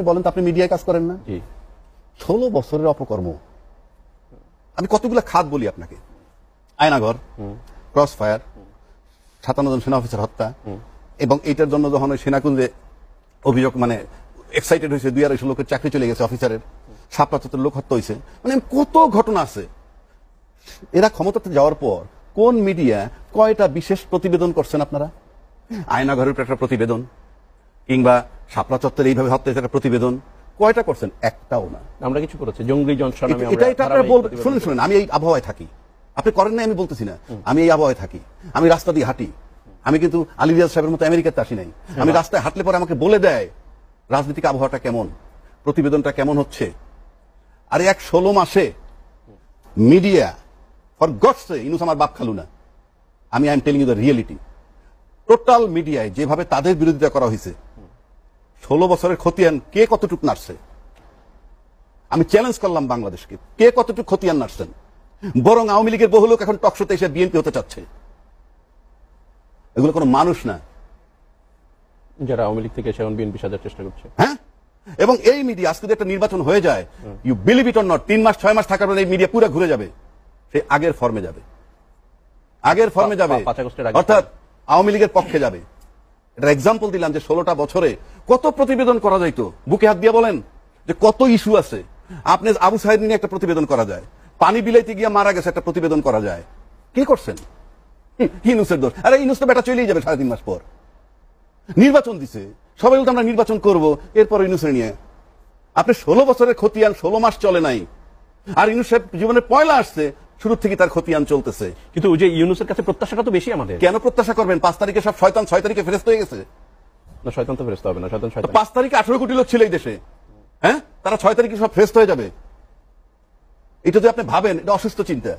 বলেন তো আপনি মিডিয়ায় কাজ করেন না? 16 বছরের অপকর্ম। আমি কতগুলো খাত বলি আপনাকে। আয়নাঘর, ক্রস ফায়ার, 57 জন সেনা অফিসার হত্যা, এবং এইটার জন্য যখন ওই সেনাকুঞ্জে অভিযোগ মানে এক্সাইটেড হয়েছে 2-250 লোকের চাকরি চলে গেছে অফিসারের, 77 লোক হত্যা হয়েছে, মানে কত ঘটনা আছে। এরা ক্ষমতাতে যাওয়ার পর কোন মিডিয়া কয়টা বিশেষ প্রতিবেদন করছেন আপনারা? আয়নাঘরের একটা প্রতিবেদন কিংবা শাপলা চত্বরে এইভাবে হত্যা একটা প্রতিবেদন কয়টা করছেন? একটাও না। আমরা কিছু করেছি জঙ্গলি জনসন। এটা আপনারা বলবেন। শুনুন, আমি এই আবহাওয়ায় থাকি, আপনি করেন না আমি বলতেছি না, আমি এই আবহাওয়ায় থাকি, আমি রাস্তা দিয়ে হাঁটি। আমি কিন্তু আলী রিয়াজ সাহেবের মতো আমেরিকাতে আসি নাই। আমি রাস্তায় হাঁটলে পরে আমাকে বলে দেয় রাজনৈতিক আবহাওয়াটা কেমন, প্রতিবেদনটা কেমন হচ্ছে। আর 16 মাসে মিডিয়া ফর গডস সে, ইনুস আমার বাপ খালু না, আমি I am telling you the reality. Total মিডিয়ায় যেভাবে তাদের বিরোধিতা করা হয়েছে, 16 বছরের খতিয়ান কে কতটুকু নাড়ছে? আমি চ্যালেঞ্জ করলাম বাংলাদেশকে, কে কতটুকু খতিয়ান নাড়ছেন? বরং আওয়ামী লীগের বহু লোক এখন টকশোতে এসে বিএনপি হতে চাচ্ছে। এগুলো কোনো মানুষ না, যারা আওয়ামী লীগ থেকে এসে এখন বিএনপি সাজার চেষ্টা করছে। হ্যাঁ, এবং এই মিডিয়া আজকে যদি একটা নির্বাচন হয়ে যায়, you believe it or not, 3 মাস 6 মাস থাকার পর এই মিডিয়া পুরো ঘুরে যাবে, সে আগের ফর্মে যাবে, আগের ফর্মে যাবে, অর্থাৎ আওয়ামী লীগের পক্ষে যাবে। এটা এক্সাম্পল দিলাম যে 16টা বছরে কত প্রতিবেদন করা যাইতো। বুকে হাত দিয়ে বলেন যে কত ইস্যু আছে। আপনি আবু সাইদ নিয়ে একটা প্রতিবেদন করা যায়, পানি বিলাইতে গিয়ে মারা গেছে একটা প্রতিবেদন করা যায়। কি করছেন? ইনুসের দোষ। আরে ইনুস তো বেটা চলেই যাবে 3.5 মাস পর। নির্বাচন দিছে, সবাই বলতে আমরা নির্বাচন করব, এরপর ইনুসের নিয়ে আপনি 16 বছরের খতিয়ান 16 মাস চলে নাই। আর ইউনুস সাহেব জীবনে পয়লা আসছে, শুরু থেকে তার খতিয়ান চলতেছে। কিন্তু ওই যে ইউনুসের কাছে প্রত্যাশাটা তো বেশি আমাদের। কেন প্রত্যাশা করবেন? 5 তারিখে সব শয়তান 6 তারিখে ফেরেশতা হয়ে গেছে। না, শয়তান তো ফেরেশতা হবে না, শয়তান 5 তারিখে 18 কোটি লোক ছিল এই দেশে, হ্যাঁ, তারা 6 তারিখে সব ফেরেশতা হয়ে যাবে। এটা যদি আপনি ভাবেন, এটা অসুস্থ চিন্তা।